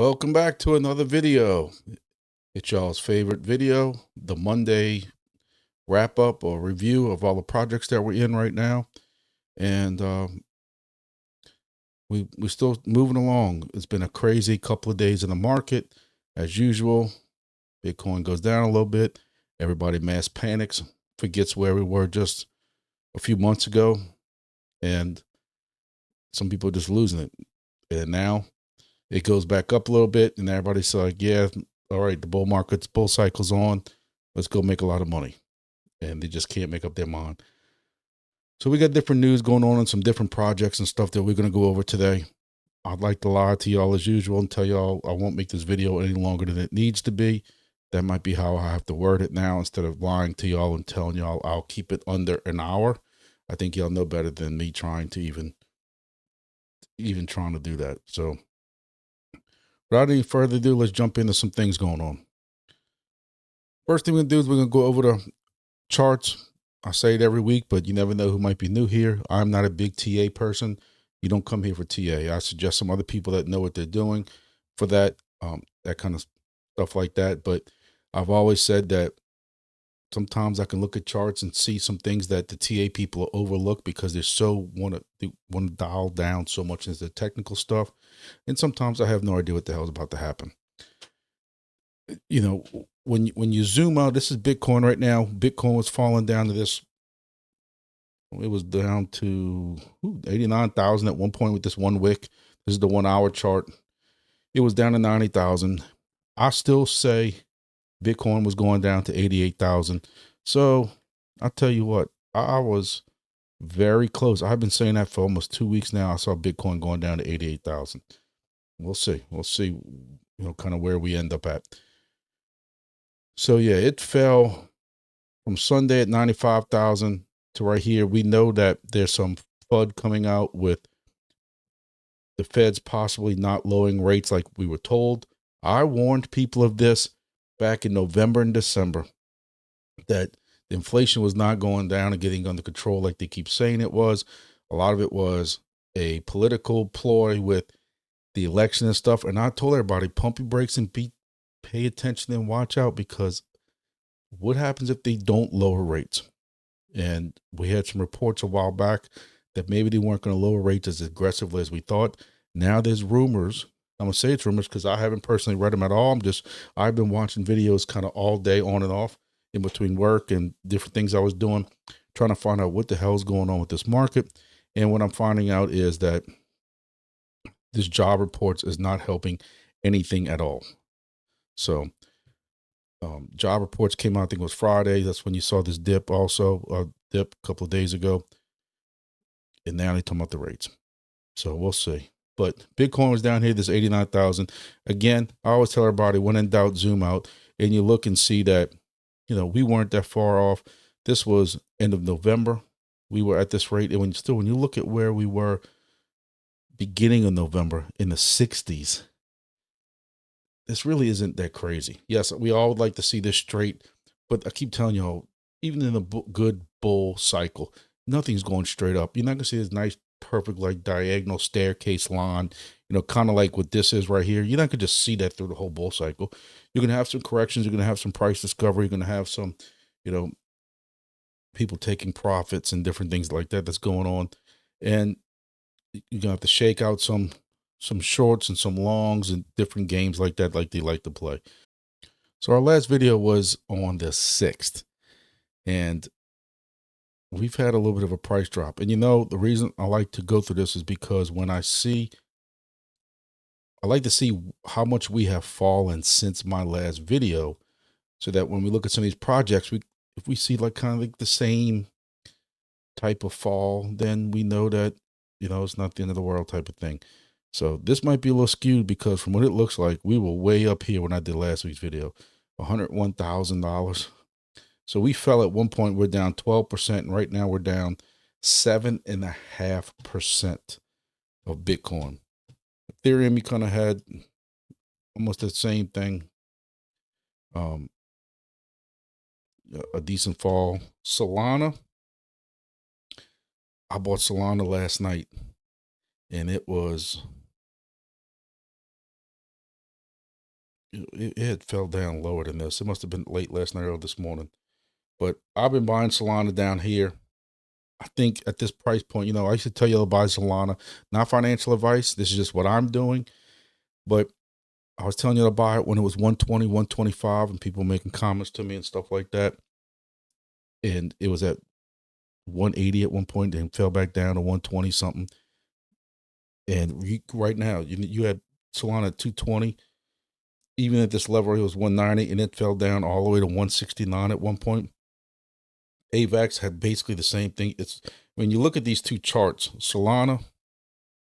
Welcome back to another video. It's y'all's favorite video, the Monday wrap up or review of all the projects that we're in right now. And we're still moving along. It's been a crazy couple of days in the market. As usual, Bitcoin goes down a little bit. Everybody mass panics, forgets where we were just a few months ago. And some people are just losing it. And now it goes back up a little bit and everybody's like, yeah, all right, the bull cycle's on. Let's go make a lot of money. And they just can't make up their mind. So we got different news going on and some different projects and stuff that we're going to go over today. I'd like to lie to y'all as usual and tell y'all I won't make this video any longer than it needs to be. That might be how I have to word it now, instead of lying to y'all and telling y'all I'll keep it under an hour. I think y'all know better than me trying to even trying to do that. So without any further ado, let's jump into some things going on. First thing we're going to do is we're going to go over the charts. I say it every week, but you never know who might be new here. I'm not a big TA person. You don't come here for TA. I suggest some other people that know what they're doing for that, that kind of stuff like that. But I've always said that sometimes I can look at charts and see some things that the TA people overlook because they're so want to dial down so much into the technical stuff. And sometimes I have no idea what the hell is about to happen. You know, when you zoom out, this is Bitcoin right now. Bitcoin was falling down to this. It was down to 89,000 at one point with this one wick. This is the 1 hour chart. It was down to 90,000. I still say Bitcoin was going down to 88,000. So I'll tell you what, I was very close. I've been saying that for almost 2 weeks now. I saw Bitcoin going down to 88,000. We'll see. We'll see, you know, kind of where we end up at. So yeah, it fell from Sunday at 95,000 to right here. We know that there's some FUD coming out with the Feds possibly not lowering rates like we were told. I warned people of this back in November and December, that the inflation was not going down and getting under control like they keep saying it was. A lot of it was a political ploy with the election and stuff. And I told everybody, pump your brakes and pay attention and watch out, because what happens if they don't lower rates? And we had some reports a while back that maybe they weren't going to lower rates as aggressively as we thought. Now there's rumors. I'm going to say it's rumors because I haven't personally read them at all. I've been watching videos kind of all day on and off in between work and different things I was doing, trying to find out what the hell is going on with this market. And what I'm finding out is that this job reports is not helping anything at all. So job reports came out, I think it was Friday. That's when you saw this dip also, dip a couple of days ago. And now they're talking about the rates. So we'll see. But Bitcoin was down here, this 89,000. Again, I always tell everybody, when in doubt, zoom out. And you look and see that, you know, we weren't that far off. This was end of November. We were at this rate. And when you look at where we were beginning of November in the 60s, this really isn't that crazy. Yes, we all would like to see this straight, but I keep telling y'all, even in a good bull cycle, nothing's going straight up. You're not going to see this nice, perfect, like diagonal staircase line, you know, kind of like what this is right here. You're not going to just see that through the whole bull cycle. You're going to have some corrections. You're going to have some price discovery. You're going to have some, you know, people taking profits and different things like that that's going on. And you're going to have to shake out some shorts and some longs and different games like that, like they like to play. So our last video was on the 6th, and we've had a little bit of a price drop. And you know, the reason I like to go through this is because when I like to see how much we have fallen since my last video, so that when we look at some of these projects, if we see like kind of like the same type of fall, then we know that, you know, it's not the end of the world type of thing. So this might be a little skewed, because from what it looks like, we were way up here when I did last week's video, $101,000. So we fell at one point, we're down 12%. And right now we're down 7.5% of Bitcoin. Ethereum, we kind of had almost the same thing. A decent fall. Solana, I bought Solana last night, and it was it had fell down lower than this. It must have been late last night or this morning. But I've been buying Solana down here. I think at this price point, I used to tell you to buy Solana. Not financial advice. This is just what I'm doing. But I was telling you to buy it when it was 120, 125, and people making comments to me and stuff like that. And it was at 180 at one point, then fell back down to 120 something. And right now, you had Solana at 220. Even at this level, it was 190, and it fell down all the way to 169 at one point. AVAX had basically the same thing. It's when you look at these two charts, Solana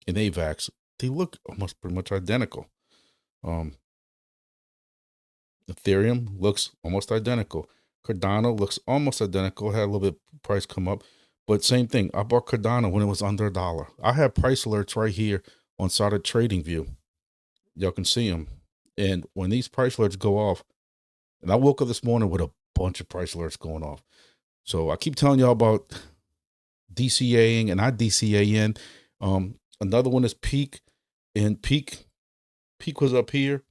and AVAX, they look almost pretty much identical. Ethereum looks almost identical. Cardano looks almost identical. Had a little bit price come up, but same thing. I bought Cardano when it was under $1. I have price alerts right here on Solid Trading View. Y'all can see them. And when these price alerts go off, and I woke up this morning with a bunch of price alerts going off. So I keep telling y'all about DCAing, and I DCA in. Another one is Peak, and Peak was up here.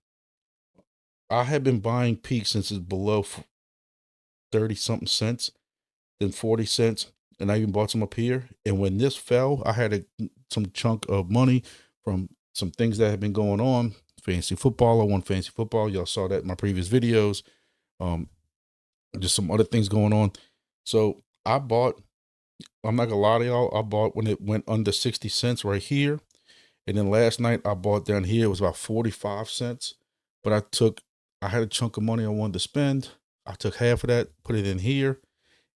I have been buying Peak since it's below 30 something cents, then 40 cents. And I even bought some up here. And when this fell, I had some chunk of money from some things that have been going on. Fantasy football. I won fantasy football. Y'all saw that in my previous videos. Just some other things going on. So I bought, I'm not gonna lie to y'all, I bought when it went under 60 cents right here. And then last night I bought down here, it was about 45 cents. But I had a chunk of money I wanted to spend. I took half of that, put it in here,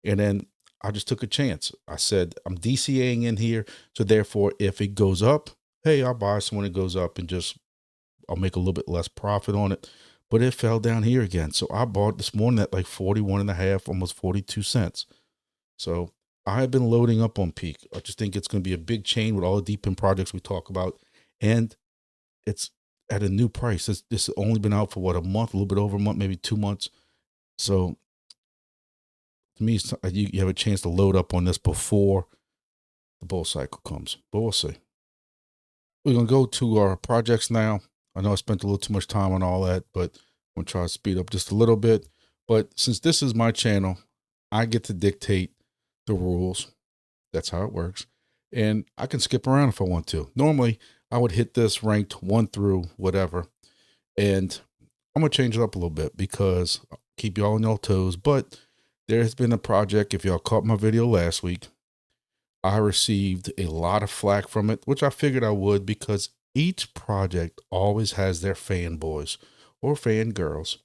and then I just took a chance. I said, I'm DCAing in here. So therefore, if it goes up, hey, I'll buy some when it goes up and I'll make a little bit less profit on it. But it fell down here again. So I bought this morning at like 41 and a half, almost 42 cents. So I've been loading up on Peak. I just think it's going to be a big chain with all the deep in projects we talk about. And it's at a new price. This has only been out for what, a month, a little bit over a month, maybe 2 months. So to me, you have a chance to load up on this before the bull cycle comes, but we'll see. We're going to go to our projects now. I know I spent a little too much time on all that, but I'm going to try to speed up just a little bit. But since this is my channel, I get to dictate the rules. That's how it works. And I can skip around if I want to. Normally, I would hit this ranked 1 through whatever. And I'm going to change it up a little bit because I'll keep y'all on your toes. But there has been a project, if y'all caught my video last week, I received a lot of flack from it, which I figured I would because each project always has their fanboys or fangirls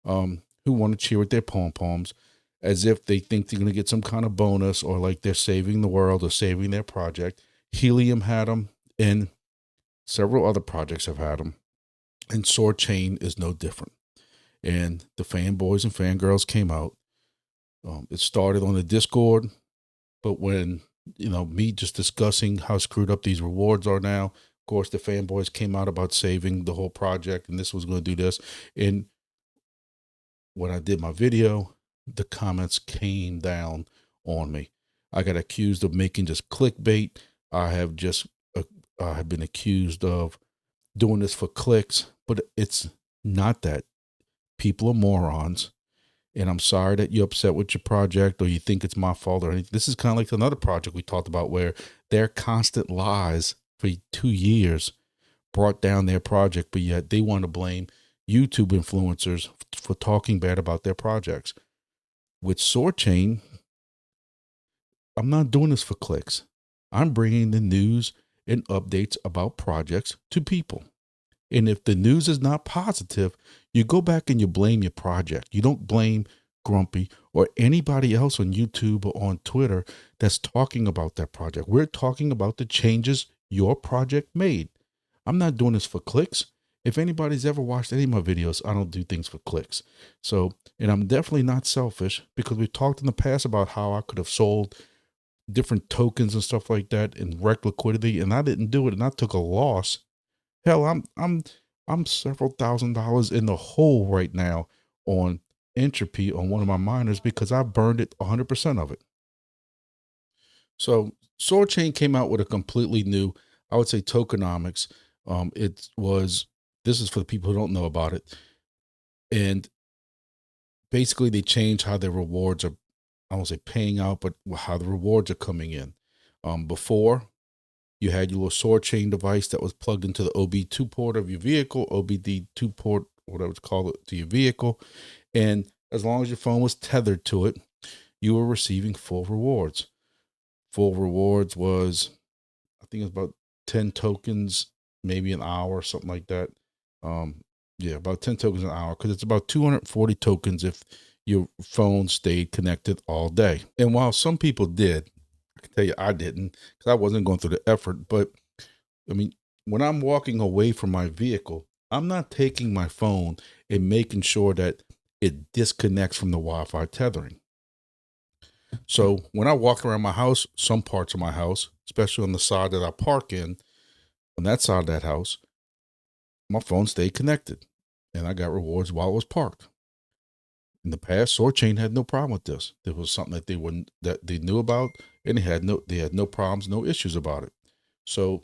who want to cheer with their pom-poms as if they think they're going to get some kind of bonus or like they're saving the world or saving their project. Helium had them, and several other projects have had them, and Soarchain is no different. And the fanboys and fangirls came out. It started on the Discord, but when me just discussing how screwed up these rewards are now. Of course, the fanboys came out about saving the whole project and this was going to do this. And when I did my video, the comments came down on me. I got accused of making just clickbait. I have been accused of doing this for clicks, but it's not that. People are morons. And I'm sorry that you're upset with your project or you think it's my fault or anything. This is kind of like another project we talked about where their constant lies for 2 years brought down their project, but yet they want to blame YouTube influencers for talking bad about their projects. With Soarchain, I'm not doing this for clicks. I'm bringing the news and updates about projects to people. And if the news is not positive, you go back and you blame your project. You don't blame Grumpy or anybody else on YouTube or on Twitter that's talking about that project. We're talking about the changes your project made. I'm not doing this for clicks. If anybody's ever watched any of my videos, I don't do things for clicks. So, and I'm definitely not selfish because we've talked in the past about how I could have sold different tokens and stuff like that and wrecked liquidity, and I didn't do it, and I took a loss. Hell, I'm several $1,000s in the hole right now on Entropy on one of my miners because I burned it 100% of it. So Soarchain came out with a completely new, I would say, tokenomics. This is for the people who don't know about it. And basically they changed how their rewards are, I won't say paying out, but how the rewards are coming in. Before, you had your little Soarchain device that was plugged into the OB2 port of your vehicle, OBD2 port, whatever it's called, to your vehicle. And as long as your phone was tethered to it, you were receiving full rewards. Full rewards was, I think it's about 10 tokens, maybe an hour or something like that. Yeah, about 10 tokens an hour, because it's about 240 tokens if your phone stayed connected all day. And while some people did, I can tell you I didn't, because I wasn't going through the effort. But I mean, when I'm walking away from my vehicle, I'm not taking my phone and making sure that it disconnects from the Wi-Fi tethering. So when I walk around my house, some parts of my house, especially on the side that I park in, on that side of that house, my phone stayed connected and I got rewards while it was parked. In the past, Soarchain had no problem with this. There was something that they knew about, and they had no problems, no issues about it. So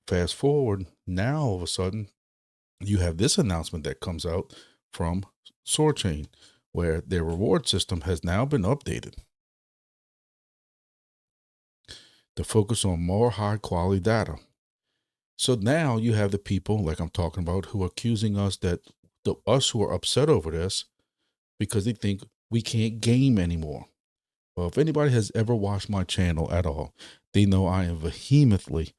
fast forward, now all of a sudden, you have this announcement that comes out from Soarchain, where their reward system has now been updated to focus on more high quality data. So now you have the people, like I'm talking about, who are accusing us us who are upset over this because they think we can't game anymore. Well, if anybody has ever watched my channel at all, they know I am vehemently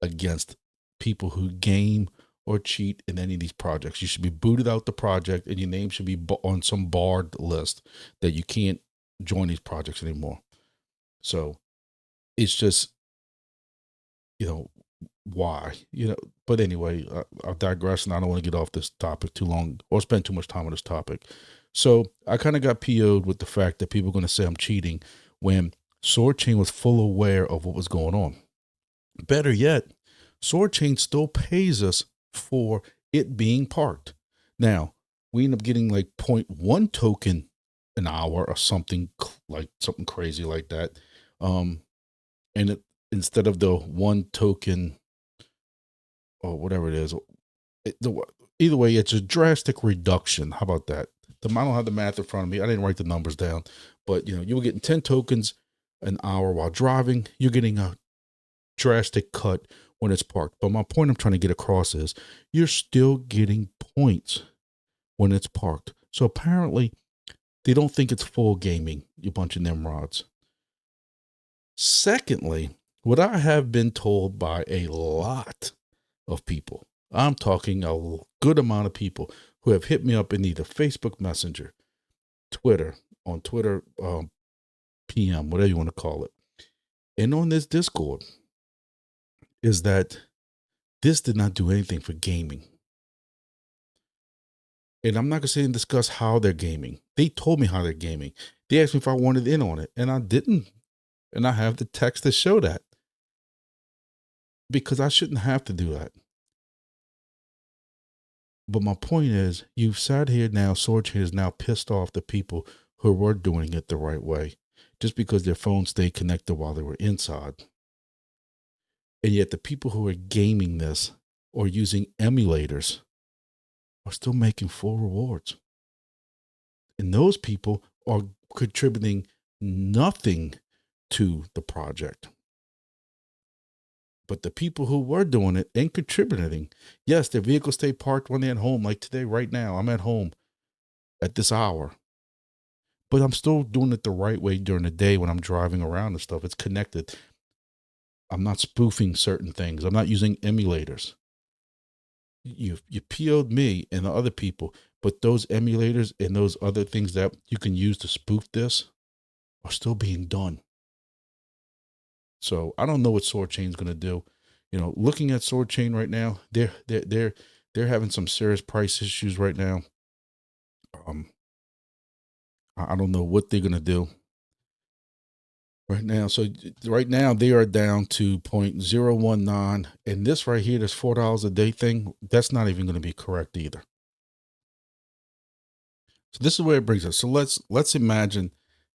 against people who game or cheat in any of these projects. You should be booted out the project and your name should be on some barred list that you can't join these projects anymore. So it's just, why, but anyway, I'll digress, and I don't want to get off this topic too long or spend too much time on this topic. So I kind of got PO'd with the fact that people are going to say I'm cheating when Soarchain was full aware of what was going on. Better yet, Soarchain still pays us for it being parked. Now, we end up getting like 0.1 token an hour or something crazy like that. And instead of the 1 token or whatever it is, either way, it's a drastic reduction. How about that? I don't have the math in front of me. I didn't write the numbers down, but you were getting 10 tokens an hour while driving. You're getting a drastic cut when it's parked. But my point I'm trying to get across is you're still getting points when it's parked. So apparently they don't think it's full gaming, you bunch of nimrods. Secondly, what I have been told by a lot of people, I'm talking a good amount of people who have hit me up in either Facebook Messenger, Twitter, on Twitter, PM, whatever you want to call it, and on this Discord, is that this did not do anything for gaming. And I'm not going to sit and discuss how they're gaming. They told me how they're gaming. They asked me if I wanted in on it, and I didn't. And I have the text to show that. Because I shouldn't have to do that. But my point is, you've sat here now, Soarchain is now pissed off the people who were doing it the right way, just because their phones stayed connected while they were inside. And yet the people who are gaming this or using emulators are still making full rewards. And those people are contributing nothing to the project. But the people who were doing it and contributing, yes, their vehicles stay parked when they're at home. Like today, right now, I'm at home at this hour. But I'm still doing it the right way during the day when I'm driving around and stuff. It's connected. I'm not spoofing certain things. I'm not using emulators. You PO'd me and the other people, but those emulators and those other things that you can use to spoof this are still being done. So I don't know what Soarchain's going to do. Looking at Soarchain right now, they're having some serious price issues right now. I don't know what they're going to do right now. So right now they are down to 0.019, and this right here, this $4 a day thing, that's not even going to be correct either. So this is where it brings us. So let's imagine,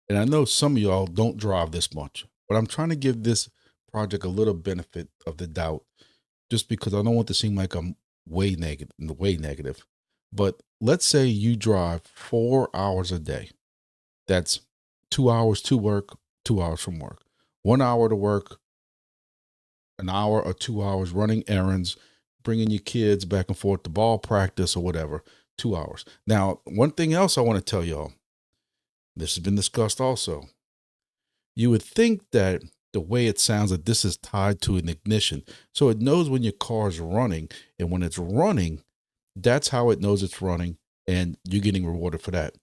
and I know some of y'all don't drive this much, but I'm trying to give this project a little benefit of the doubt, just because I don't want to seem like I'm way negative. But let's say you drive 4 hours a day. That's 2 hours to work, 2 hours from work, 1 hour to work, an hour or 2 hours running errands, bringing your kids back and forth to ball practice or whatever, 2 hours. Now, one thing else I want to tell y'all, this has been discussed also. You would think that the way it sounds that this is tied to an ignition. So it knows when your car is running, and when it's running, that's how it knows it's running, and you're getting rewarded for that.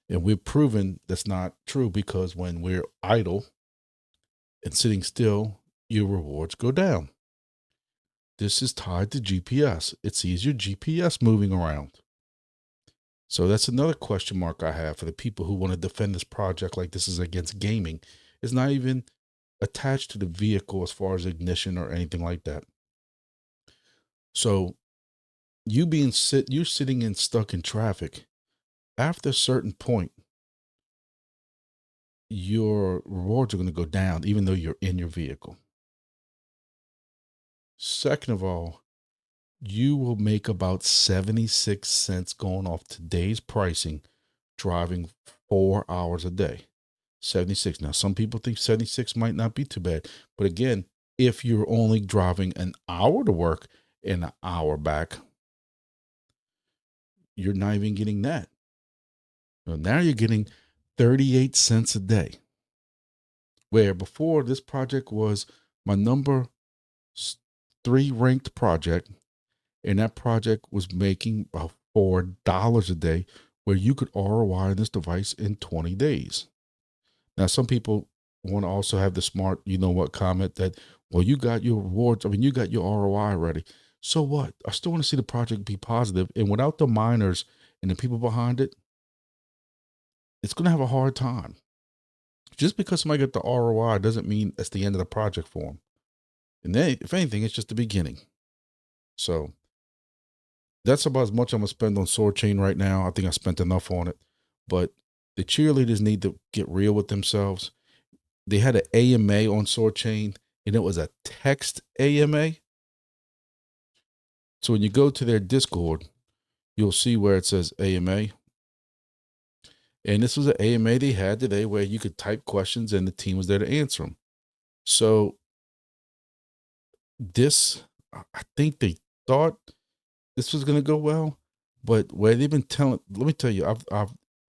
And we've proven that's not true, because when we're idle and sitting still, your rewards go down. This is tied to GPS. It sees your GPS moving around. So that's another question mark I have for the people who want to defend this project like this is against gaming. It's not even attached to the vehicle as far as ignition or anything like that. So you're sitting in stuck in traffic. After a certain point, your rewards are going to go down, even though you're in your vehicle. Second of all, you will make about 76 cents going off today's pricing, driving 4 hours a day. 76. Now, some people think 76 might not be too bad. But again, if you're only driving an hour to work and an hour back, you're not even getting that. Now you're getting 38 cents a day. Where before, this project was my number 3 ranked project, and that project was making about $4 a day, where you could ROI this device in 20 days. Now, some people want to also have the smart, you know what, comment that, well, you got your rewards. I mean, you got your ROI already. So what? I still want to see the project be positive. And without the miners and the people behind it, it's going to have a hard time. Just because somebody got the ROI doesn't mean it's the end of the project for them. And then, if anything, it's just the beginning. So that's about as much I'm going to spend on Soarchain right now. I think I spent enough on it. But the cheerleaders need to get real with themselves. They had an AMA on Soarchain, and it was a text AMA. So when you go to their Discord, you'll see where it says AMA. And this was an AMA they had today where you could type questions and the team was there to answer them. So this, I think they thought this was going to go well, but where they've been telling, let me tell you,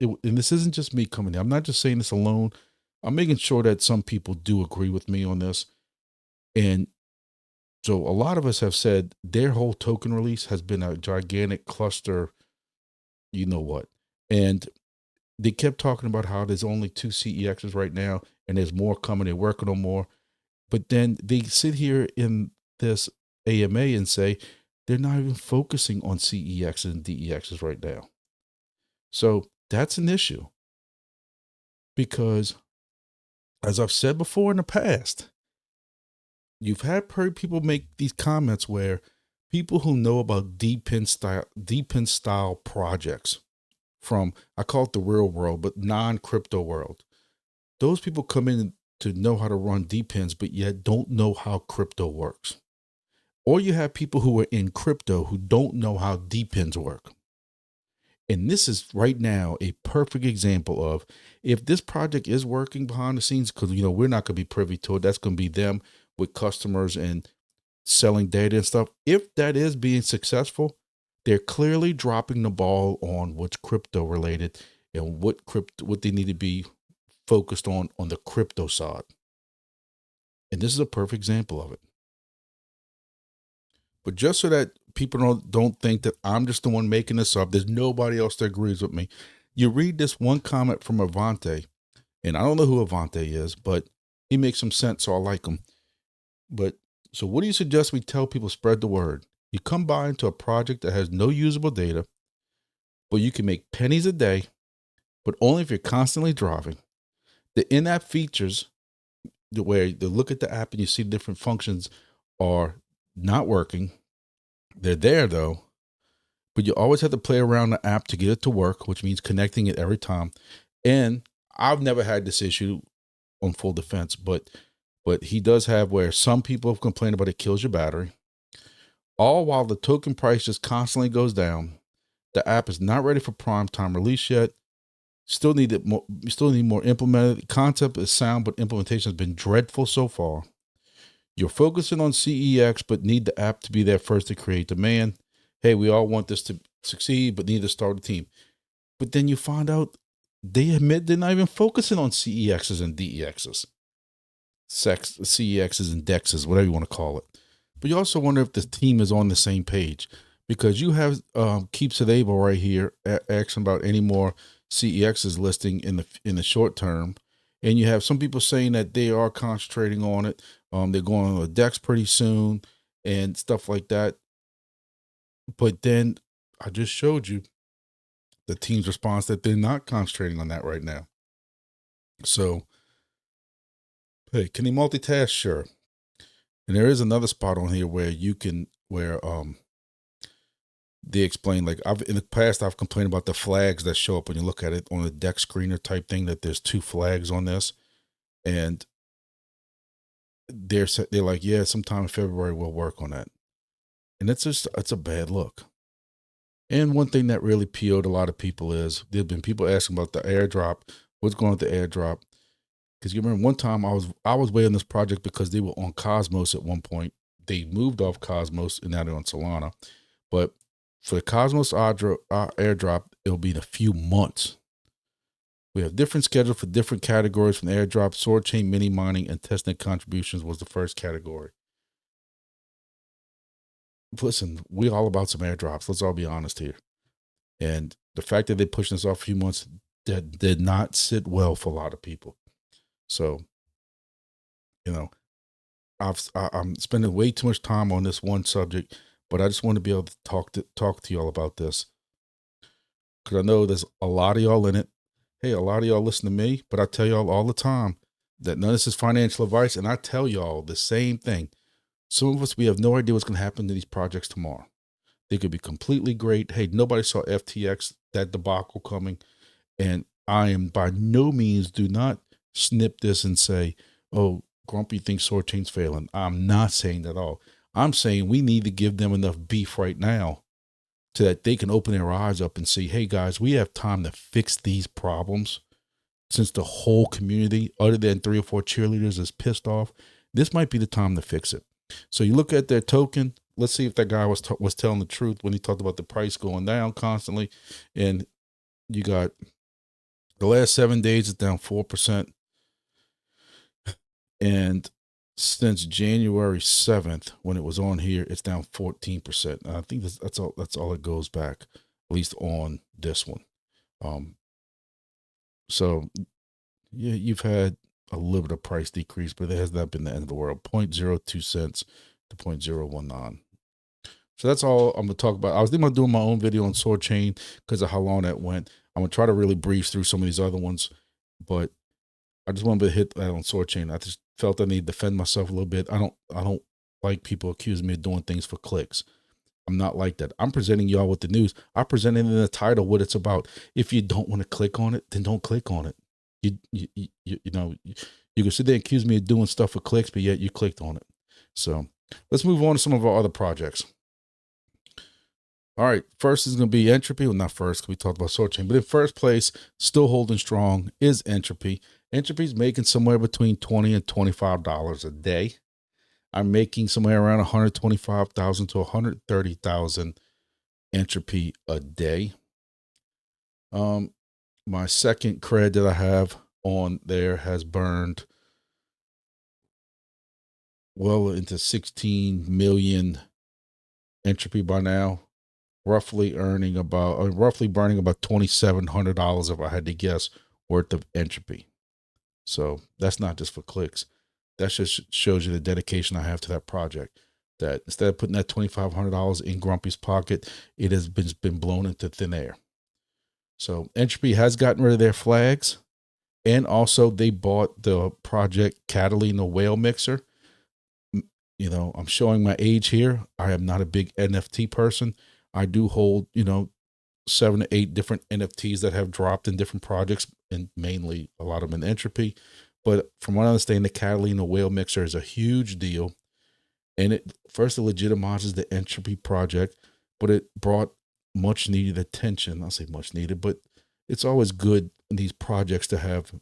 and this isn't just me coming in. I'm not just saying this alone. I'm making sure that some people do agree with me on this. And so a lot of us have said their whole token release has been a gigantic cluster, you know what. And they kept talking about how there's only 2 CEXs right now and there's more coming. They're working on more. But then they sit here in this AMA and say they're not even focusing on CEXs and DEXs right now. So that's an issue, because as I've said before in the past, you've heard people make these comments where people who know about DPIN style projects from, I call it the real world, but non-crypto world. Those people come in to know how to run DPINs, but yet don't know how crypto works. Or you have people who are in crypto who don't know how DPINs work. And this is right now a perfect example of, if this project is working behind the scenes, because, you know, we're not going to be privy to it. That's going to be them with customers and selling data and stuff. If that is being successful, they're clearly dropping the ball on what's crypto related and what they need to be focused on the crypto side. And this is a perfect example of it. But just so that people don't think that I'm just the one making this up, there's nobody else that agrees with me. You read this one comment from Avante, and I don't know who Avante is, but he makes some sense, so I like him. But so what do you suggest we tell people? Spread the word. You come by into a project that has no usable data, but you can make pennies a day, but only if you're constantly driving. The in-app features, where you look at the app and you see different functions, are not working. They're there though, but you always have to play around the app to get it to work, which means connecting it every time. And I've never had this issue on full defense, but he does have where some people have complained about it kills your battery, all while the token price just constantly goes down. The app is not ready for prime time release yet. Still need it more. You still need more implemented. The concept is sound, but implementation has been dreadful so far. You're focusing on CEX, but need the app to be there first to create demand. Hey, we all want this to succeed, but need to start a team. But then you find out they admit they're not even focusing on CEXs and DEXs, CEXs and DEXs, whatever you want to call it. But you also wonder if the team is on the same page, because you have Keeps It Able right here asking about any more CEXs listing in the short term, and you have some people saying that they are concentrating on it. They're going on the DEX pretty soon and stuff like that. But then I just showed you the team's response that they're not concentrating on that right now. So, hey, can he multitask? Sure. And there is another spot on here where you can, where they explain, like, in the past I've complained about the flags that show up when you look at it on the deck screener type thing, that there's 2 flags on this, and they're like, yeah, sometime in February we'll work on that. And it's a bad look. And one thing that really PO'd a lot of people is there've been people asking about the airdrop, what's going on with the airdrop. Because you remember one time I was way on this project because they were on Cosmos at one point. They moved off Cosmos and now they're on Solana. But for the Cosmos airdrop, it'll be in a few months. We have different schedules for different categories from the airdrop. Soarchain mini mining and testnet contributions was the first category. Listen, we're all about some airdrops. Let's all be honest here. And the fact that they pushed this off a few months, that did not sit well for a lot of people. So, you know, I'm spending way too much time on this one subject, but I just want to be able to talk to y'all about this, because I know there's a lot of y'all in it. Hey, a lot of y'all listen to me, but I tell y'all all the time that none of this is financial advice, and I tell y'all the same thing. Some of us, we have no idea what's going to happen to these projects tomorrow. They could be completely great. Hey, nobody saw FTX, that debacle coming, and I am by no means, do not snip this and say, oh, Grumpy thinks Soarchain's failing. I'm not saying that at all. I'm saying we need to give them enough beef right now so that they can open their eyes up and see, hey guys, we have time to fix these problems. Since the whole community, other than 3 or 4 cheerleaders, is pissed off, this might be the time to fix it. So you look at their token. Let's see if that guy was telling the truth when he talked about the price going down constantly. And you got the last 7 days, it's down 4%. And since January 7th, when it was on here, it's down 14%. I think that's all it goes back, at least on this one. So yeah, you've had a little bit of price decrease, but it has not been the end of the world. 0.02 cents to 0.019. So that's all I'm gonna talk about. I was thinking about doing my own video on Soarchain because of how long that went. I'm gonna try to really breeze through some of these other ones, but I just wanted to hit that on Soarchain. I just felt I need to defend myself a little bit. I don't like people accusing me of doing things for clicks. I'm not like that. I'm presenting y'all with the news. I presented in the title what it's about. If you don't want to click on it, then don't click on it. You know, you can sit there and accuse me of doing stuff for clicks, but yet you clicked on it. So let's move on to some of our other projects. All right, first is going to be Entropy. Well, not first, because we talked about Soarchain, but in first place, still holding strong, is Entropy. Entropy's making somewhere between $20 and $25 a day. I'm making somewhere around 125,000 to 130,000 Entropy a day. My second cred that I have on there has burned well into 16 million Entropy by now. Roughly burning about $2,700, if I had to guess, worth of Entropy. So that's not just for clicks. That just shows you the dedication I have to that project. That instead of putting that $2,500 in Grumpy's pocket, it has been blown into thin air. So Entropy has gotten rid of their flags, and also they bought the project Catalina Whale Mixer. You know, I'm showing my age here. I am not a big NFT person. I do hold, 7 to 8 different NFTs that have dropped in different projects, and mainly a lot of them in Entropy. But from what I understand, the Catalina Whale Mixer is a huge deal. And it legitimizes the Entropy project, but it brought much needed attention. I'll say much needed, but it's always good in these projects to have,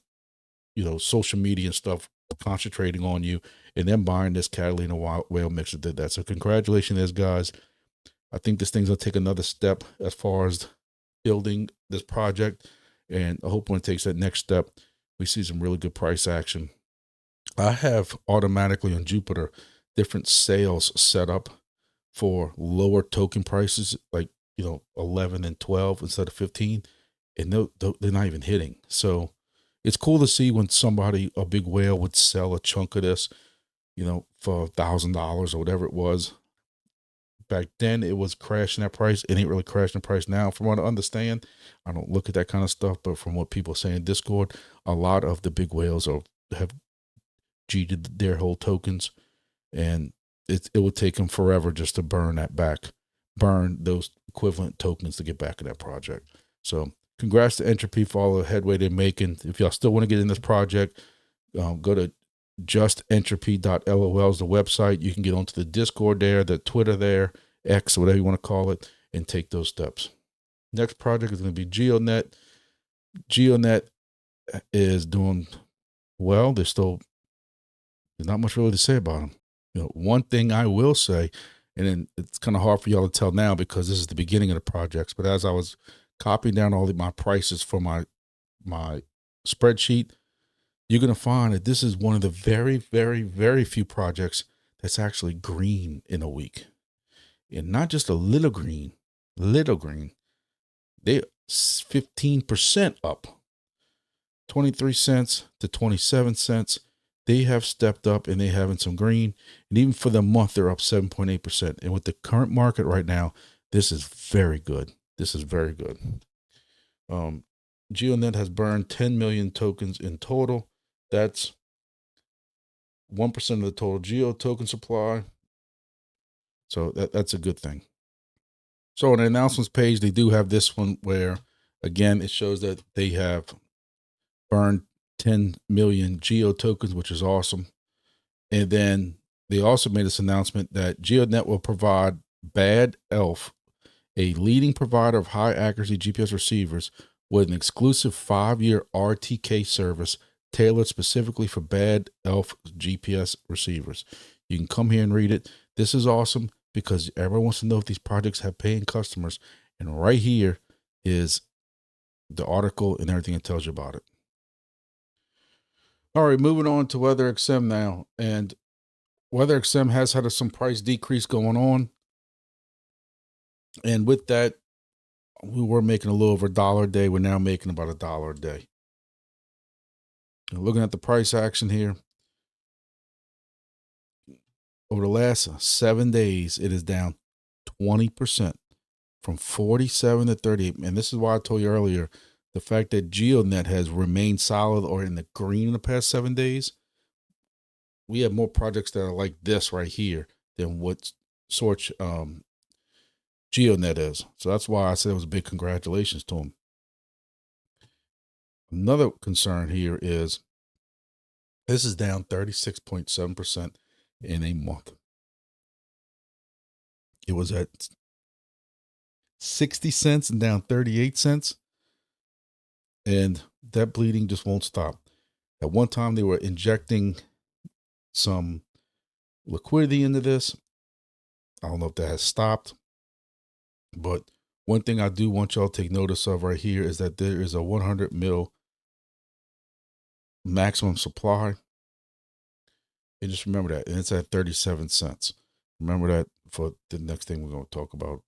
social media and stuff concentrating on you and then buying this Catalina whale mixer did that. So congratulations, guys. I think this thing's gonna take another step as far as building this project. And I hope when it takes that next step, we see some really good price action. I have automatically on Jupiter different sales set up for lower token prices, like 11 and 12 instead of 15, and they're not even hitting. So it's cool to see when somebody, a big whale, would sell a chunk of this, for $1,000 or whatever it was. Back then, it was crashing that price. It ain't really crashing the price now. From what I understand, I don't look at that kind of stuff, but from what people say in Discord, a lot of the big whales have cheated their whole tokens, and it would take them forever just to burn those equivalent tokens to get back in that project. So congrats to Entropy for all the headway they're making. If y'all still want to get in this project, go to justentropy.lol is the website. You can get onto the Discord there, the Twitter there, X, whatever you want to call it, and take those steps. Next project is going to be GEODNET. GEODNET is doing well. There's not much really to say about them. One thing I will say, and then it's kind of hard for y'all to tell now because this is the beginning of the projects, but as I was copying down all of my prices for my spreadsheet, you're going to find that this is one of the very, very, very few projects that's actually green in a week. And not just a little green. They're 15% up. 23 cents to 27 cents. They have stepped up and they're having some green. And even for the month, they're up 7.8%. And with the current market right now, this is very good. GeoDNet has burned 10 million tokens in total. That's 1% of the total Geo token supply. So that's a good thing. So on the announcements page, they do have this one where, again, it shows that they have burned 10 million Geo tokens, which is awesome. And then they also made this announcement that GeoDNet will provide Bad Elf, a leading provider of high accuracy GPS receivers, with an exclusive 5-year RTK service tailored specifically for Bad Elf GPS receivers. You can come here and read it. This is awesome because everyone wants to know if these projects have paying customers. And right here is the article and everything that tells you about it. All right, moving on to WeatherXM now. And WeatherXM has had some price decrease going on. And with that, we were making a little over $1 a day. We're now making about $1 a day. And looking at the price action here, over the last 7 days, it is down 20% from 47 to 38. And this is why I told you earlier, the fact that GeoDNet has remained solid or in the green in the past 7 days. We have more projects that are like this right here than what GeoDNet is. So that's why I said it was a big congratulations to them. Another concern here is this is down 36.7% in a month. It was at 60 cents and down 38 cents. And that bleeding just won't stop. At one time, they were injecting some liquidity into this. I don't know if that has stopped. But one thing I do want y'all to take notice of right here is that there is a 100 mil maximum supply. And just remember that. And it's at 37 cents. Remember that for the next thing we're going to talk about.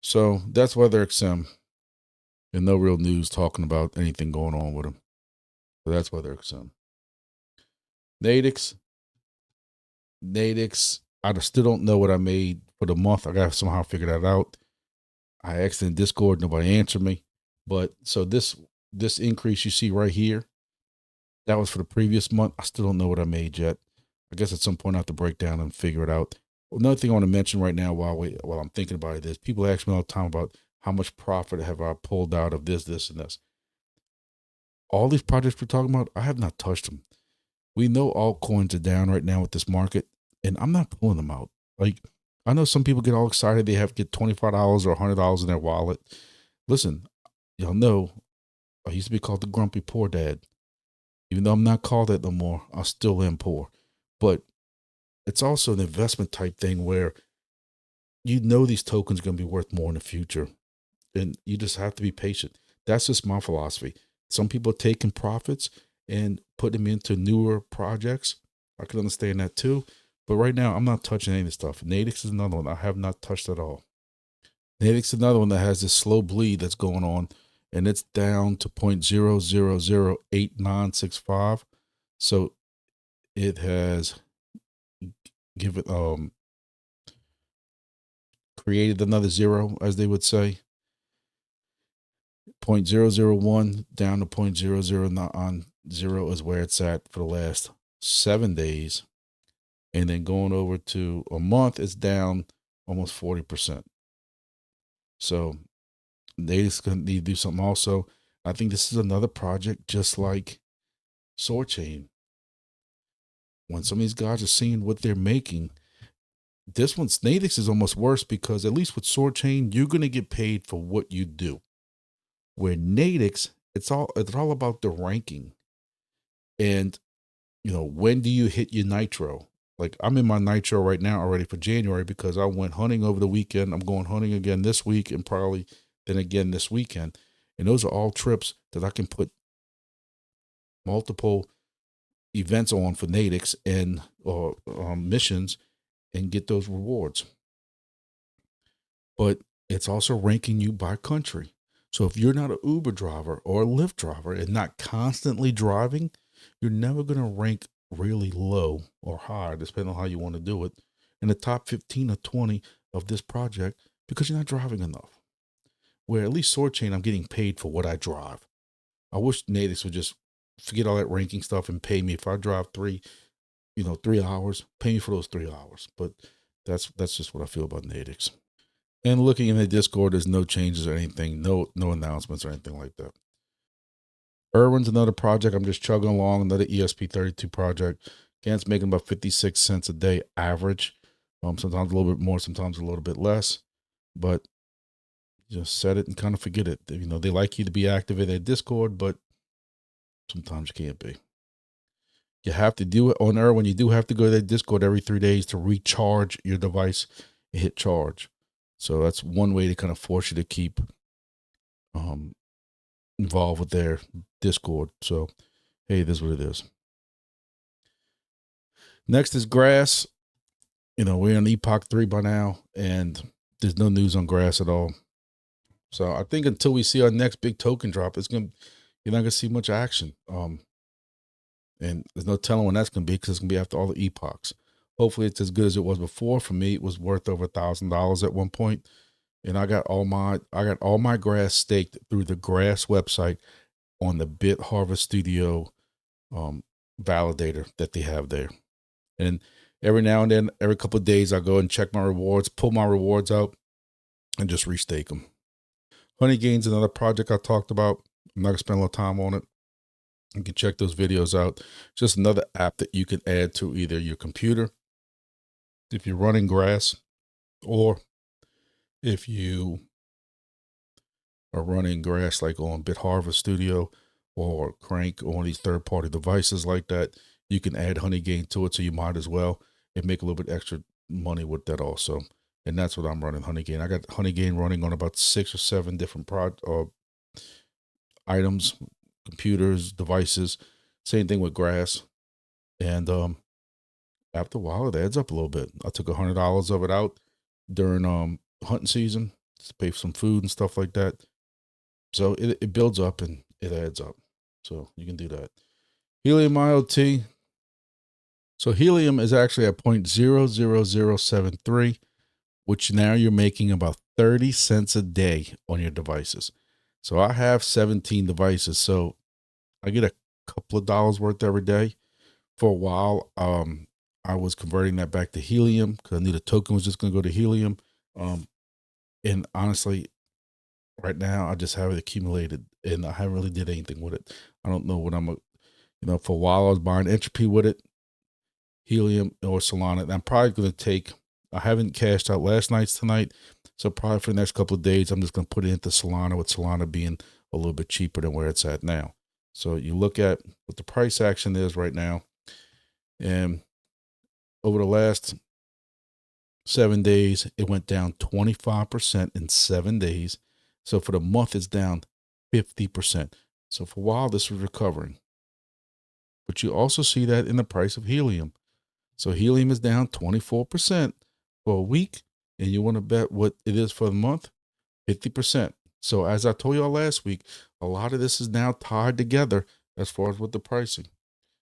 So that's WeatherXM. And no real news talking about anything going on with them. So that's WeatherXM. NATIX. I still don't know what I made for the month. I got to somehow figure that out. I asked in Discord, nobody answered me. But so this increase you see right here, that was for the previous month. I still don't know what I made yet. I guess at some point I have to break down and figure it out. Another thing I want to mention right now while I'm thinking about it is people ask me all the time about how much profit have I pulled out of this, and this. All these projects we're talking about, I have not touched them. We know altcoins are down right now with this market, and I'm not pulling them out. Like, I know some people get all excited. They have to get $25 or $100 in their wallet. Listen, y'all know I used to be called the grumpy poor dad. Even though I'm not called that no more, I still am poor. But it's also an investment type thing where you know these tokens are going to be worth more in the future. And you just have to be patient. That's just my philosophy. Some people are taking profits and putting them into newer projects. I can understand that too. But right now, I'm not touching any of this stuff. NATIX is another one I have not touched at all. NATIX is another one that has this slow bleed that's going on, and it's down to 0.0008965. So it has created another zero, as they would say. 0.001 down to 0.0090 is where it's at for the last 7 days. And then going over to a month, it's down almost 40%. So they just gonna need to do something also. I think this is another project just like Soarchain. When some of these guys are seeing what they're making, this one's NATIX is almost worse because at least with Soarchain, you're gonna get paid for what you do. Where NATIX, it's all about the ranking. And when do you hit your nitro? Like I'm in my nitro right now already for January because I went hunting over the weekend. I'm going hunting again this week and probably then again this weekend. And those are all trips that I can put multiple events on for NATIX and or missions and get those rewards. But it's also ranking you by country. So if you're not an Uber driver or a Lyft driver and not constantly driving, you're never going to rank really low or high, depending on how you want to do it, in the top 15 or 20 of this project because you're not driving enough. Where at least Soarchain, I'm getting paid for what I drive. I wish NATIX would just forget all that ranking stuff and pay me. If I drive 3 hours, pay me for those 3 hours. But that's just what I feel about NATIX. And looking in the Discord, there's no changes or anything, no announcements or anything like that. ERWIN's another project. I'm just chugging along, another ESP32 project. Again, it's making about 56 cents a day average. Sometimes a little bit more, sometimes a little bit less. But just set it and kind of forget it. They like you to be active in their Discord, but sometimes you can't be. You have to do it on ERWIN. You do have to go to their Discord every 3 days to recharge your device and hit charge. So that's one way to kind of force you to keep involved with their Discord. So, hey, this is what it is. Next is grass. We're on Epoch 3 by now, and there's no news on grass at all. So I think until we see our next big token drop, you're not gonna see much action. And there's no telling when that's gonna be because it's gonna be after all the epochs. Hopefully it's as good as it was before. For me, it was worth over $1,000 at one point. And I got all my grass staked through the grass website on the BitHarvest Studio validator that they have there. And every now and then, every couple of days, I go and check my rewards, pull my rewards out, and just restake them. Honeygain's another project I talked about. I'm not gonna spend a lot of time on it. You can check those videos out. Just another app that you can add to either your computer if you're running grass, or if you are running grass like on BitHarvest Studio or Crank or one of these third-party devices like that, you can add Honeygain to it, so you might as well and make a little bit extra money with that also. And that's what I'm running, Honeygain. I got Honeygain running on about 6 or 7 different items, computers, devices. Same thing with grass. And after a while, it adds up a little bit. I took $100 of it out during hunting season to pay for some food and stuff like that. So it builds up and it adds up. So you can do that. Helium IOT. So Helium is actually at 0.00073, which now you're making about 30 cents a day on your devices. So I have 17 devices. So I get a couple of dollars worth every day. For a while, I was converting that back to Helium because I knew the token was just going to go to Helium. And honestly, right now, I just have it accumulated and I haven't really did anything with it. I don't know what for a while I was buying Entropy with it, Helium or Solana. And I'm probably going to take I haven't cashed out last night's tonight. So probably for the next couple of days, I'm just going to put it into Solana, with Solana being a little bit cheaper than where it's at now. So you look at what the price action is right now. And over the last 7 days, it went down 25% in 7 days. So for the month, it's down 50%. So for a while, this was recovering. But you also see that in the price of helium. So helium is down 24% for a week. And you want to bet what it is for the month? 50%. So as I told y'all last week, a lot of this is now tied together as far as with the pricing.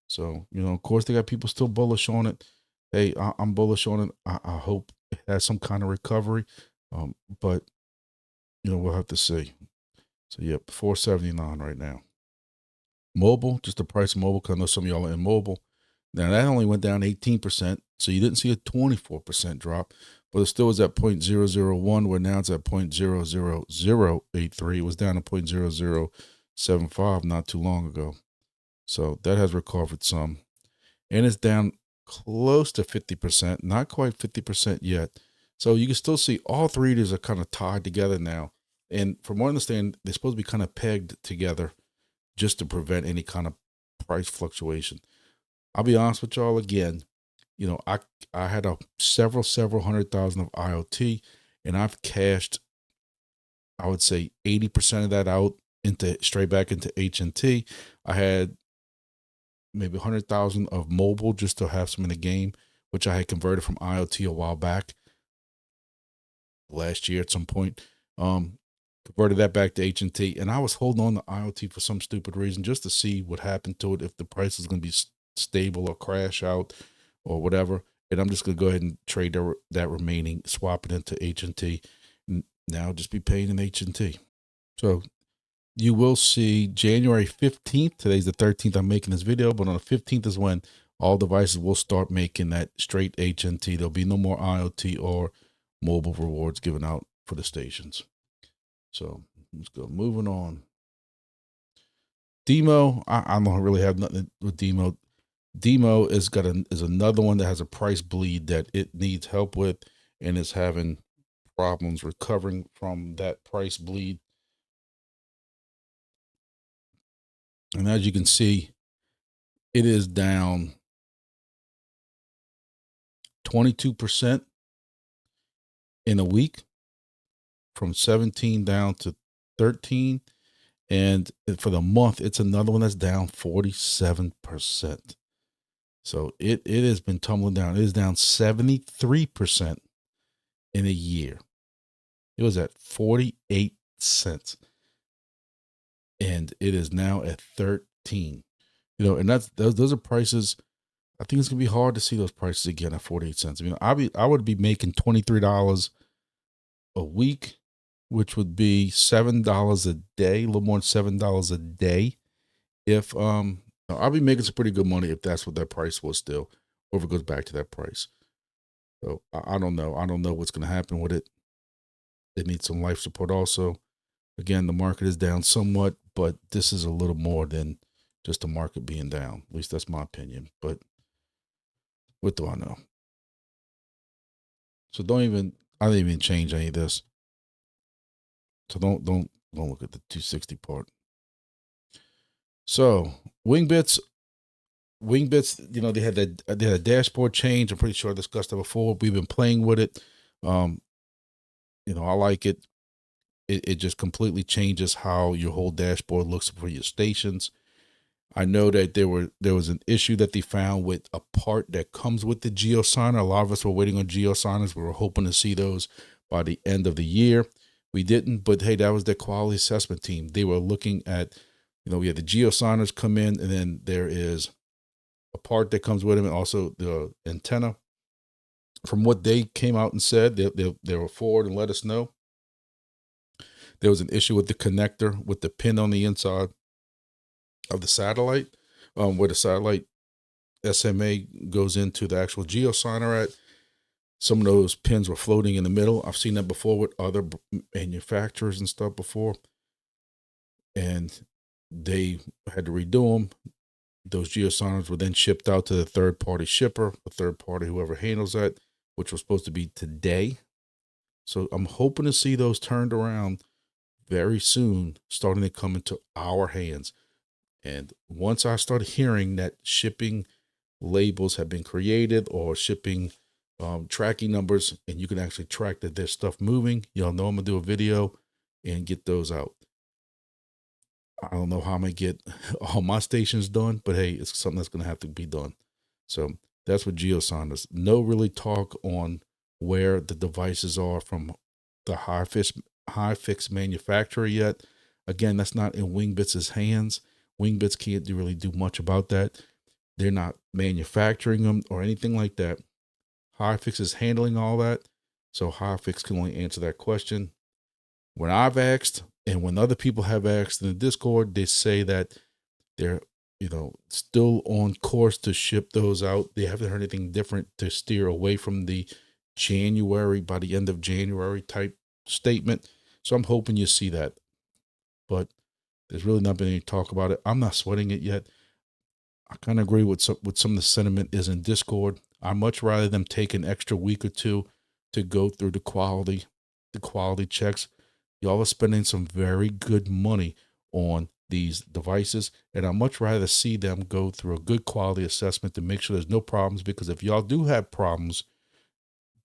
So, you know, of course, they got people still bullish on it. Hey, I'm bullish on it. I hope it has some kind of recovery. But, you know, we'll have to see. So, yeah, 479 right now. Mobile, just the price of mobile, because I know some of y'all are in mobile. Now, that only went down 18%. So you didn't see a 24% drop, but it still was at 0.001, where now it's at 0.00083. It was down to 0.0075 not too long ago. So that has recovered some. And it's down close to 50%, not quite 50% yet. So you can still see all three of these are kind of tied together now. And from what I understand, they're supposed to be kind of pegged together just to prevent any kind of price fluctuation. I'll be honest with y'all again. You know, I had several 100,000 of IoT, and I've cashed, I would say 80% of that out into straight back into HNT. I had maybe 100,000 of mobile just to have some in the game, which I had converted from IoT a while back, last year at some point. Converted that back to HNT, and I was holding on to IoT for some stupid reason just to see what happened to it, if the price is going to be stable or crash out or whatever. And I'm just going to go ahead and trade that remaining, swap it into HNT. Now just be paying in HNT. So you will see January 15th. Today's the 13th. I'm making this video, but on the 15th is when all devices will start making that straight HNT. There'll be no more IoT or mobile rewards given out for the stations. So let's go. Moving on. DIMO, I don't really have nothing with DIMO. DIMO is another one that has a price bleed that it needs help with, and is having problems recovering from that price bleed. And as you can see, it is down 22% in a week, from 17 down to 13. And for the month, it's another one that's down 47%. So it has been tumbling down. It is down 73% in a year. It was at 48 cents. And it is now at 13. You know, and those are prices. I think it's gonna be hard to see those prices again at 48 cents. I mean, I would be making $23 a week, which would be $7 a day, a little more than $7 a day. If I'll be making some pretty good money if that's what that price was still, or if it goes back to that price. So I don't know. I don't know what's going to happen with it. It needs some life support also. Again, the market is down somewhat, but this is a little more than just the market being down. At least that's my opinion. But what do I know? So I didn't even change any of this. So don't look at the 260 part. So Wingbits, you know, they had a dashboard change. I'm pretty sure I discussed that before. We've been playing with it. You know, I like it. It just completely changes how your whole dashboard looks for your stations. I know that there was an issue that they found with a part that comes with the Geosigner. A lot of us were waiting on Geosigners. We were hoping to see those by the end of the year. We didn't, but hey, that was their quality assessment team. They were looking at, you know, we had the Geosigners come in, and then there is a part that comes with them, and also the antenna. From what they came out and said, they were forward and let us know. There was an issue with the connector with the pin on the inside of the satellite, where the satellite SMA goes into the actual Geosigner at. Some of those pins were floating in the middle. I've seen that before with other manufacturers and stuff before. And they had to redo them. Those Geosigners were then shipped out to the third-party shipper, the third party, whoever handles that, which was supposed to be today. So I'm hoping to see those turned around very soon, starting to come into our hands. And once I start hearing that shipping labels have been created or shipping tracking numbers, and you can actually track that there's stuff moving, y'all know I'm gonna do a video and get those out. I don't know how I'm gonna get all my stations done, but hey, it's something that's gonna have to be done. So that's what Geosigners. No really talk on where the devices are from the HiFix manufacturer yet. Again, that's not in Wingbits' hands. Wingbits can't really do much about that. They're not manufacturing them or anything like that. HiFix is handling all that. So HiFix can only answer that question. When I've asked and when other people have asked in the Discord, they say that they're, still on course to ship those out. They haven't heard anything different to steer away from the January, by the end of January type statement. So I'm hoping you see that. But there's really not been any talk about it. I'm not sweating it yet. I kind of agree with some of the sentiment is in Discord. I'd much rather them take an extra week or two to go through the quality checks. Y'all are spending some very good money on these devices, and I'd much rather see them go through a good quality assessment to make sure there's no problems, because if y'all do have problems,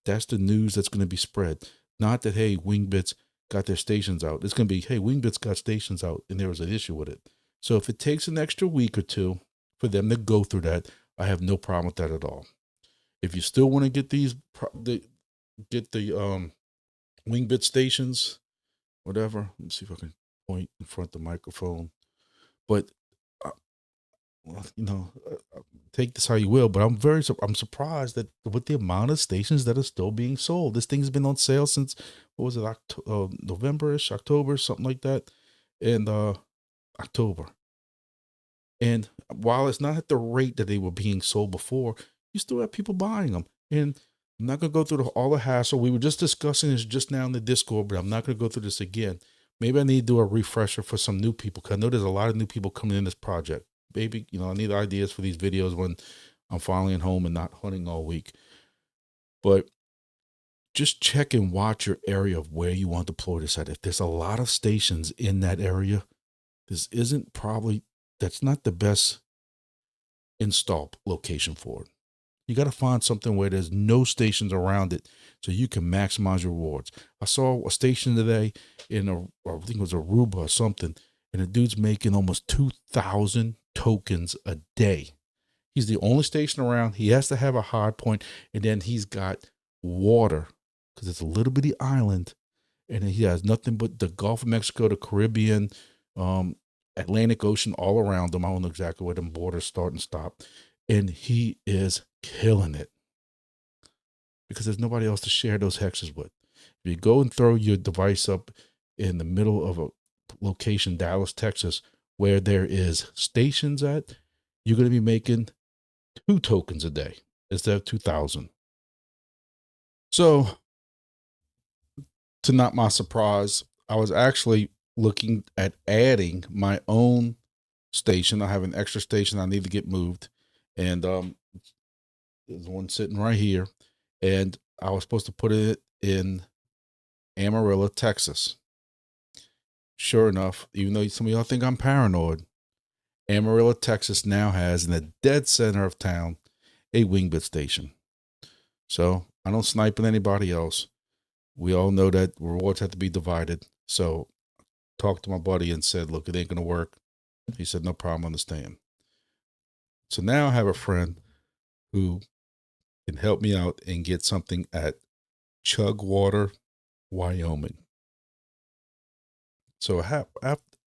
that's the news that's going to be spread. Not that, hey, Wingbits got their stations out. It's going to be, hey, Wingbits got stations out and there was an issue with it. So if it takes an extra week or two for them to go through that, I have no problem with that at all. If you still want to get get the Wingbit stations, whatever. Let me see if I can point in front of the microphone. But take this how you will. But I'm surprised that with the amount of stations that are still being sold. This thing's been on sale since, what was it, November-ish, October, something like that, and October. And while it's not at the rate that they were being sold before, you still have people buying them. And I'm not going to go through all the hassle. We were just discussing this just now in the Discord, but I'm not going to go through this again. Maybe I need to do a refresher for some new people, because I know there's a lot of new people coming in this project. Maybe, I need ideas for these videos when I'm finally at home and not hunting all week. But just check and watch your area of where you want to deploy this at. If there's a lot of stations in that area, that's not the best install location for it. You got to find something where there's no stations around it so you can maximize your rewards. I saw a station today in I think it was Aruba or something, and the dude's making almost 2,000 tokens a day. He's the only station around. He has to have a hard point, and then he's got water because it's a little bitty island, and he has nothing but the Gulf of Mexico, the Caribbean, Atlantic Ocean all around him. I don't know exactly where them borders start and stop. And he is killing it because there's nobody else to share those hexes with. If you go and throw your device up in the middle of a location, Dallas, Texas, where there is stations at, you're going to be making 2 tokens a day instead of 2,000. So, to not my surprise, I was actually looking at adding my own station. I have an extra station I need to get moved. And there's one sitting right here. And I was supposed to put it in Amarillo, Texas. Sure enough, even though some of y'all think I'm paranoid, Amarillo, Texas now has, in the dead center of town, a Wingbit station. So I don't snipe at anybody else. We all know that rewards have to be divided. So I talked to my buddy and said, look, it ain't going to work. He said, no problem, understand. So now I have a friend who can help me out and get something at Chugwater, Wyoming. So I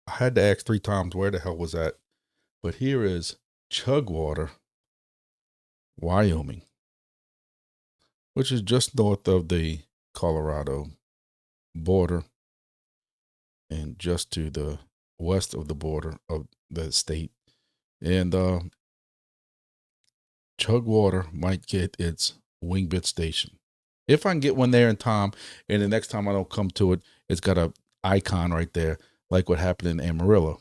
had to ask 3 times where the hell was that. But here is Chugwater, Wyoming, which is just north of the Colorado border and just to the west of the border of the state. And Chugwater might get its Wingbit station. If I can get one there in time, and the next time I don't come to it, it's got a icon right there, like what happened in Amarillo.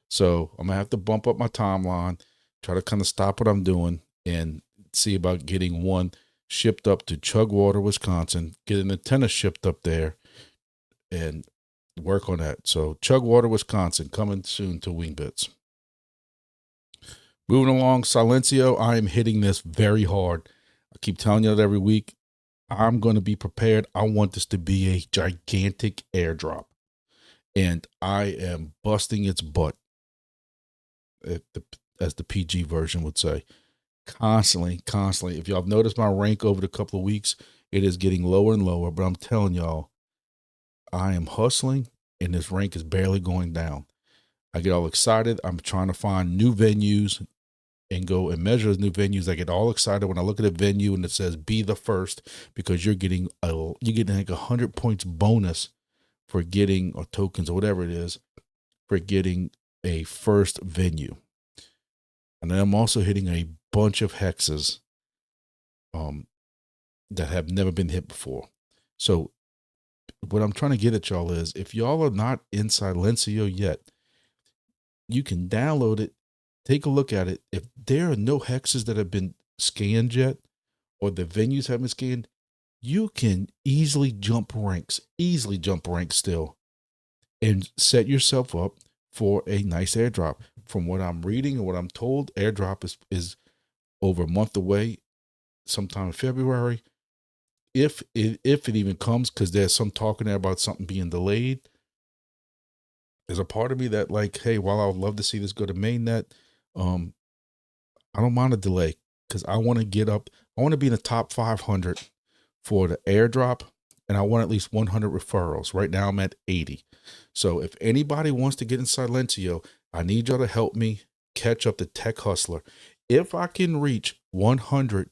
So I'm going to have to bump up my timeline, try to kind of stop what I'm doing and see about getting one shipped up to Chugwater, Wisconsin, get an antenna shipped up there, and work on that. So Chugwater, Wisconsin, coming soon to Wingbits. Moving along, Silencio, I am hitting this very hard. I keep telling you that every week. I'm going to be prepared. I want this to be a gigantic airdrop. And I am busting its butt, as the PG version would say. Constantly. If y'all have noticed my rank over the couple of weeks, it is getting lower and lower. But I'm telling y'all, I am hustling, and this rank is barely going down. I get all excited. I'm trying to find new venues and go and measure those new venues. I get all excited when I look at a venue and it says be the first, because you're getting like 100 points bonus for getting, or tokens or whatever it is, for getting a first venue. And then I'm also hitting a bunch of hexes that have never been hit before. So what I'm trying to get at y'all is, if y'all are not in Silencio yet, you can download it, take a look at it. If there are no hexes that have been scanned yet, or the venues haven't scanned, you can easily jump ranks still, and set yourself up for a nice airdrop. From what I'm reading and what I'm told, airdrop is over a month away, sometime in February. If it even comes, because there's some talking there about something being delayed. There's a part of me that, like, hey, while I would love to see this go to mainnet, I don't mind a delay, because I want to get up. I want to be in the top 500 for the airdrop, and I want at least 100 referrals. Right now I'm at 80. So if anybody wants to get in Silencio, I need y'all to help me catch up to Tech Hustler. If I can reach 100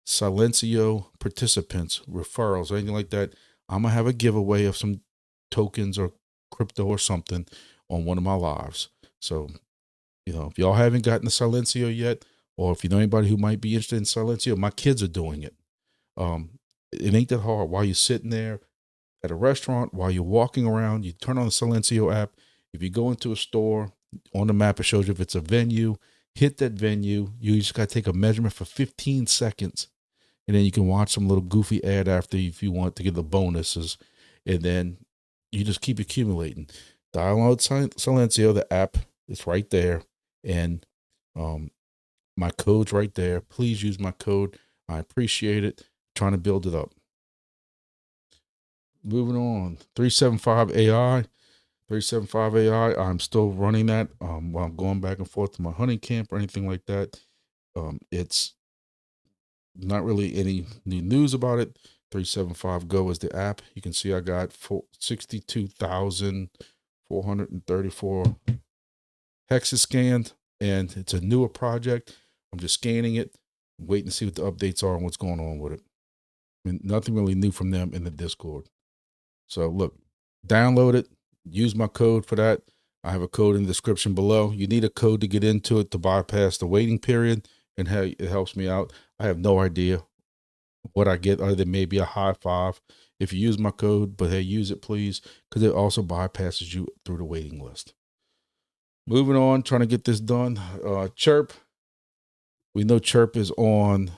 Silencio participants, referrals, or anything like that, I'm gonna have a giveaway of some tokens or crypto or something on one of my lives. So, if y'all haven't gotten to Silencio yet, or if you know anybody who might be interested in Silencio, my kids are doing it. It ain't that hard. While you're sitting there at a restaurant, while you're walking around, you turn on the Silencio app. If you go into a store, on the map, it shows you if it's a venue. Hit that venue. You just got to take a measurement for 15 seconds. And then you can watch some little goofy ad after, if you want to get the bonuses. And then you just keep accumulating. Download Silencio, the app. It's right there. And my code's right there. Please use my code. I appreciate it. Trying to build it up. Moving on. 375 AI. 375 AI. I'm still running that while I'm going back and forth to my hunting camp or anything like that. It's not really any new news about it. 375 Go is the app. You can see I got 62,434 hexes scanned, and it's a newer project. I'm just scanning it, waiting to see what the updates are and what's going on with it. I mean, nothing really new from them in the Discord. So look, download it, use my code for that. I have a code in the description below. You need a code to get into it to bypass the waiting period, and how it helps me out. I have no idea what I get, other than maybe a high five if you use my code, but hey, use it please, because it also bypasses you through the waiting list. Moving on, trying to get this done. CHIRP. We know CHIRP is on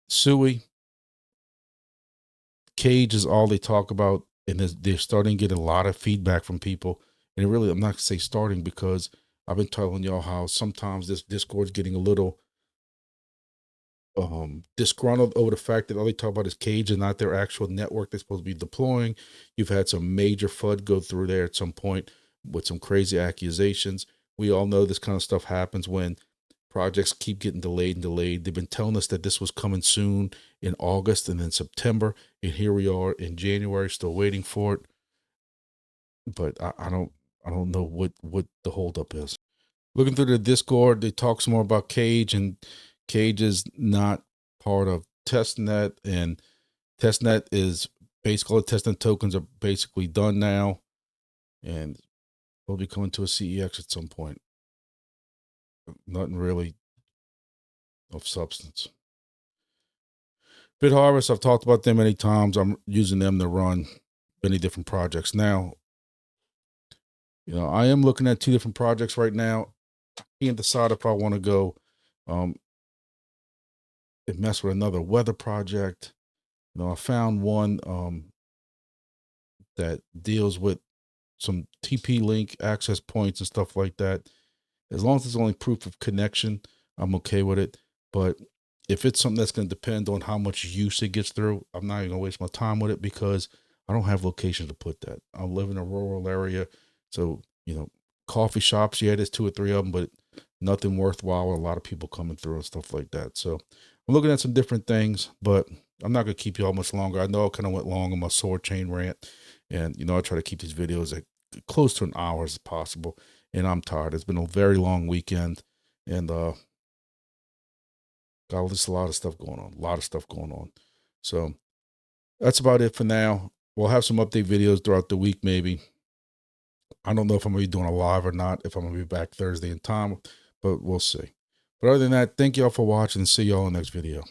SUI. Cage is all they talk about, and they're starting to get a lot of feedback from people. And really, I'm not going to say starting, because I've been telling y'all how sometimes this Discord's getting a little disgruntled over the fact that all they talk about is Cage and not their actual network they're supposed to be deploying. You've had some major FUD go through there at some point with some crazy accusations. We all know this kind of stuff happens when projects keep getting delayed and delayed. They've been telling us that this was coming soon in August and then September, and here we are in January still waiting for it. But I don't know what the holdup is. Looking through the Discord, they talk some more about Cage, and Cage is not part of testnet, and testnet is basically, all the testnet tokens are basically done now, and we'll be coming to a CEX at some point. Nothing really of substance. BITHARVEST, I've talked about them many times. I'm using them to run many different projects now. I am looking at 2 different projects right now. I can't decide if I want to go it messed with another weather project. You know, I found one that deals with some TP link access points and stuff like that. As long as it's only proof of connection, I'm okay with it. But if it's something that's going to depend on how much use it gets through, I'm not even going to waste my time with it because I don't have location to put that. I live in a rural area. So, you know, coffee shops, yeah, there's 2 or 3 of them, but nothing worthwhile. A lot of people coming through and stuff like that. So I'm looking at some different things, but I'm not going to keep you all much longer. I know I kind of went long on my Soarchain rant. And, you know, I try to keep these videos at close to an hour as possible. And I'm tired. It's been a very long weekend. And got just a lot of stuff going on. So that's about it for now. We'll have some update videos throughout the week, maybe. I don't know if I'm going to be doing a live or not, if I'm going to be back Thursday in time, but we'll see. But other than that, thank y'all for watching and see y'all in the next video.